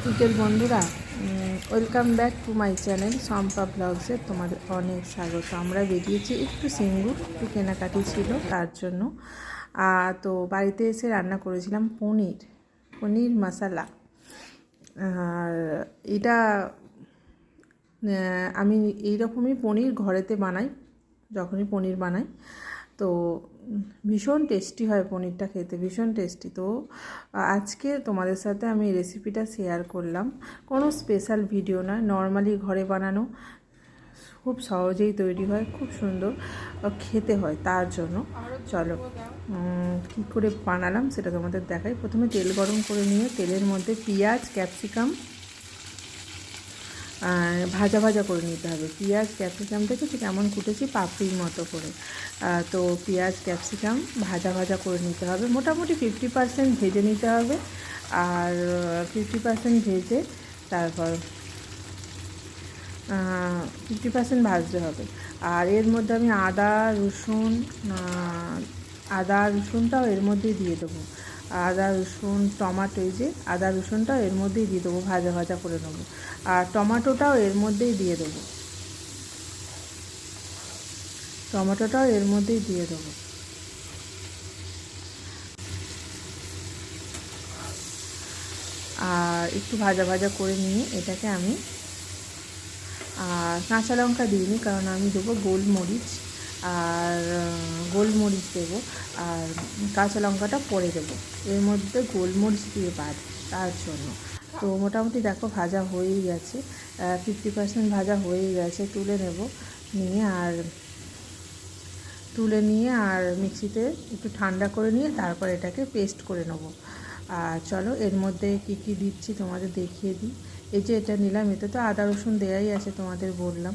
বিকেল বন্ধুরা, welcome back to my channel Shampa ব্লগসে তোমাদের অনেক স্বাগত। আমরা বেরিয়েছি একটু সিঙ্গুর, একটু কেনাকাটি ছিল তার জন্য। তো বাড়িতে এসে রান্না করেছিলাম পনির মশালা। আর এটা আমি এইরকমই পনির ঘরেতে বানাই। যখনই পনির বানাই তো ভীষণ টেস্টি হয়, পনিরটা খেতে ভীষণ টেস্টি। তো আজকে তোমাদের সাথে আমি রেসিপিটা শেয়ার করলাম। কোনো স্পেশাল ভিডিও নয়, নর্মালি ঘরে বানানো, খুব সহজেই তৈরি হয়, খুব সুন্দর খেতে হয়। তার জন্য চলো কী করে বানালাম সেটা তোমাদের দেখাই। প্রথমে তেল গরম করে নিয়ে তেলের মধ্যে পেঁয়াজ ক্যাপসিকাম ভাজা ভাজা করে নিতে হবে। পেঁয়াজ ক্যাপসিকাম থেকে ঠিক এমন কুটেছি পাপড়ির মতো করে। তো পেঁয়াজ ক্যাপসিকাম ভাজা ভাজা করে নিতে হবে, মোটামুটি 50% ভেজে নিতে হবে। আর 50% ভেজে তারপর 50% ভাজতে হবে। আর এর মধ্যে আমি আদা রসুনটাও এর মধ্যেই দিয়ে দেবো। আদা রসুন টমাটো, এই যে আদা রসুনটাও এর মধ্যেই দিয়ে দেবো, ভাজা ভাজা করে নেবো। আর টমাটোটাও এর মধ্যেই দিয়ে দেবো, আর একটু ভাজা ভাজা করে নিয়ে এটাকে আমি কাঁচা লঙ্কা দিইনি, কারণ আমি দেবো গোলমরিচ দেবো। আর কাঁচা লঙ্কাটা পরে দেবো, এর মধ্যে গোলমরিচ দিয়ে বাড়ি তার জন্য। তো মোটামুটি দেখো ভাজা হয়েই গেছে, 50% ভাজা হয়েই গেছে। তুলে নিয়ে আর মিক্সিতে একটু ঠান্ডা করে নিয়ে তারপর এটাকে পেস্ট করে নেবো। আর চলো এর মধ্যে কি কি দিচ্ছি তোমাদের দেখিয়ে দিই। এই যে এটা নিলাম, এতে তো আদা রসুন দেওয়াই আছে, তোমাদের বললাম।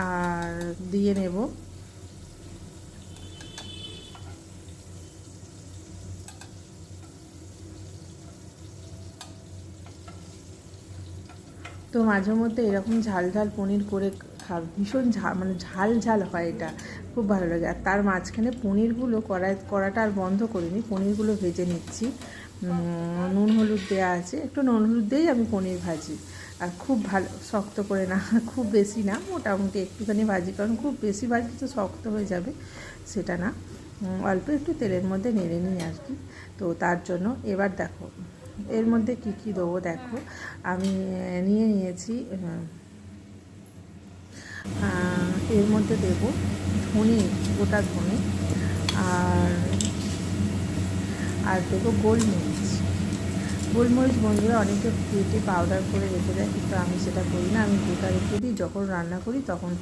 আর দিয়ে নেব তো মাঝে মধ্যে এরকম ঝাল ঝাল পনির করে ভীষণ ঝাল ঝাল হয়, এটা খুব ভালো লাগে। আর তার মাঝখানে পনিরগুলো কড়াটা আর বন্ধ করিনি, পনিরগুলো ভেজে নিচ্ছি। নুন হলুদ দেওয়া আছে, একটু নুন হলুদ দিয়েই আমি পনির ভাজি। আর খুব ভালো শক্ত করে না, খুব বেশি না, মোটামুটি একটুখানি ভাজি, কারণ খুব বেশি ভাজি তো শক্ত হয়ে যাবে, সেটা না, অল্প একটু তেলের মধ্যে নেড়ে নিই আর কি। তো তার জন্য এবার দেখো এর মধ্যে কি কি দেবো। দেখো আমি নিয়েছি, এর মধ্যে দেব গোটা ধনে, আর আর দেবো গোলমরিচ বন্ধুরা অনেকে কেটে পাউডার করে রেখে দেয়, কিন্তু আমি সেটা করি না, আমি গোটা রেখে দিই। যখন রান্না করি তখন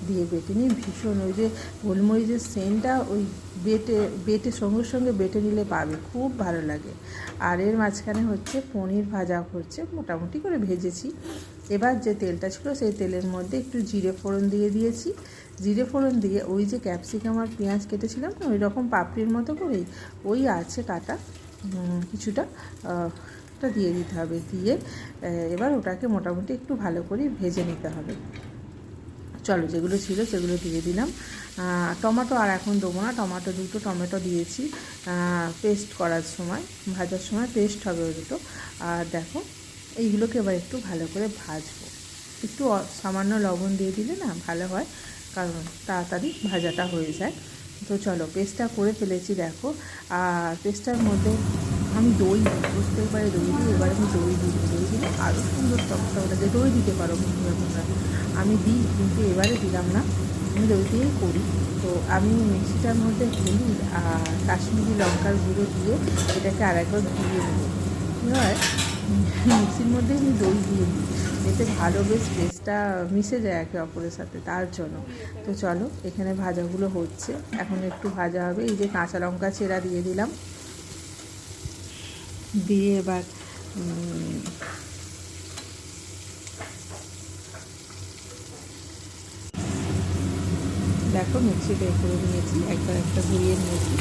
দিয়ে বেটে নিই। ভীষণ ওই যে গোলমরিচের সেন্টটা ওই বেটে সঙ্গে সঙ্গে বেটে নিলে পাবে, খুব ভালো লাগে। আর এর মাঝখানে হচ্ছে পনির ভাজা হচ্ছে, মোটামুটি করে ভেজেছি। এবার যে তেলটা ছিল সেই তেলের মধ্যে একটু জিরে ফোড়ন দিয়ে দিয়েছি। জিরে ফোড়ন দিয়ে ওই যে ক্যাপসিকাম আর পেঁয়াজ কেটেছিলাম না, ওই রকম পাপড়ির মতো করেই ওই আছে কাটা কিছুটা, ওটা দিয়ে দিতে হবে। দিয়ে এবার ওটাকে মোটামুটি একটু ভালো করে ভেজে নিতে হবে। চলো যেগুলো ছিল সেগুলো দিয়ে দিলাম। টমেটো আর এখন দেবো না, দুটো টমেটো দিয়েছি পেস্ট করার সময়, ভাজার সময় পেস্ট হবে ওই দুটো। আর দেখো এইগুলোকে এবার একটু ভালো করে ভাজবো। একটু সামান্য লবণ দিয়ে দিলে না ভালো হয়, কারণ তাড়াতাড়ি ভাজাটা হয়ে যায়। তো চলো পেস্টটা করে ফেলেছি দেখো। আর পেস্টটার মধ্যে আমি দই বুঝতেই পারি, দই দিই। এবার আমি দই দিলে আরও সুন্দর টকটক লাগে। দই দিতে পারো বন্ধুরা তোমরা, আমি দিই কিন্তু এবারে দিলাম না, আমি দই দিয়েই করি। তো আমি মিক্সিটার মধ্যে হলুদ আর কাশ্মীরি লঙ্কার গুঁড়ো দিয়ে এটাকে আরেকবার ধুয়ে নেব। কী হয়, মিক্সির মধ্যে আমি দই দিয়ে দিই, এতে ভালো বেশ পেস্টটা মিশে যায় একে অপরের সাথে, তার জন্য। তো চলো এখানে ভাজাগুলো হচ্ছে, এখন একটু ভাজা হবে। এই যে কাঁচা লঙ্কা চেরা দিয়ে দিলাম, দিয়ে এবার দেখো মিক্সিতে করে নিয়েছি, একবার একটা ঘুরিয়ে নিয়েছি।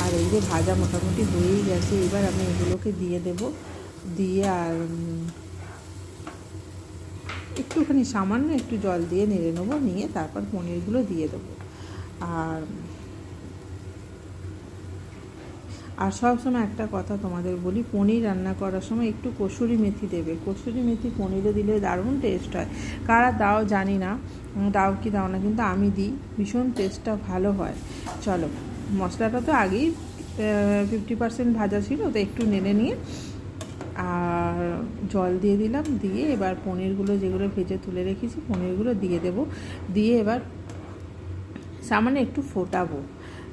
আর এই যে ভাজা মোটামুটি হয়েই গেছে, এবার আমি এগুলোকে দিয়ে দেব। দিয়ে আর একটুখানি সামান্য একটু জল দিয়ে নেড়ে নেবো, নিয়ে তারপর পনিরগুলো দিয়ে দেবো। আর আর সবসময় একটা কথা তোমাদের বলি, পনির রান্না করার সময় একটু কসুরি মেথি দেবে। কসুরি মেথি পনিরে দিলে দারুণ টেস্ট হয়। কারা দাও জানি না, দাও কি দাও না, কিন্তু আমি দিই, ভীষণ টেস্টটা ভালো হয়। চলো, মশলাটা তো আগেই 50% ভাজা ছিল, তো একটু নেড়ে নিয়ে আর জল দিয়ে দিলাম। দিয়ে এবার পনিরগুলো যেগুলো ভেজে তুলে রেখেছি পনিরগুলো দিয়ে দেব। দিয়ে এবার সামান্য একটু ফোটাবো,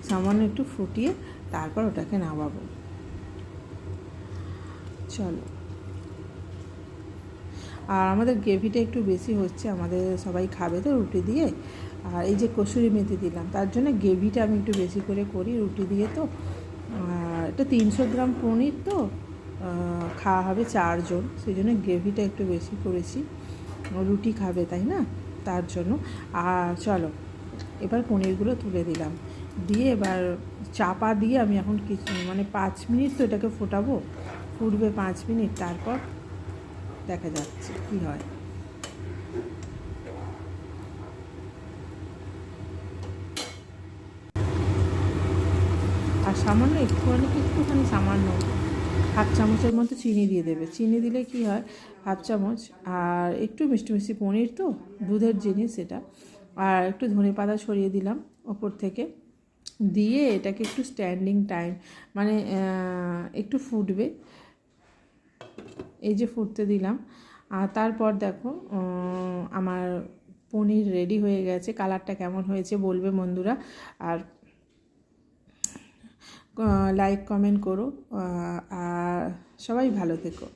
সামান্য একটু ফুটিয়ে তারপর ওটাকে নামাবো। চলো, আর আমাদের গ্রেভিটা একটু বেশি হচ্ছে, আমাদের সবাই খাবে তো রুটি দিয়ে। আর এই যে কসুরি মেথি দিলাম, তার জন্য গ্রেভিটা আমি একটু বেশি করে করি রুটি দিয়ে। তো এটা 300 গ্রাম পনির, তো খাওয়া হবে 4 জন, সেই জন্য গ্রেভিটা একটু বেশি করেছি। রুটি খাবে তাই না, তার জন্য। আর চলো, এবার পনিরগুলো তুলে দিলাম, দিয়ে এবার চাপা দিয়ে আমি এখন কিছু 5 মিনিট তো এটাকে ফোটাবো, ফুটবে 5 মিনিট, তারপর দেখা যাচ্ছে কি হয়। আর সামান্য একটুখানি সামান্য হাফ চামচের মতো চিনি দিয়ে দেবে। চিনি দিলে কি হয়, হাফ চামচ, আর একটু মিষ্টি মিষ্টি পনির তো, দুধের জিনিস এটা। আর একটু ধনে পাতা ছড়িয়ে দিলাম ওপর থেকে, দিয়ে এটাকে একটু স্ট্যান্ডিং টাইম একটু ফুটবে, এই যে ফুটতে দিলাম। আর তারপর দেখো আমার পনির রেডি হয়ে গেছে। কালারটা কেমন হয়েছে বলবে বন্ধুরা, আর লাইক কমেন্ট করো, আর সবাই ভালো থেকো।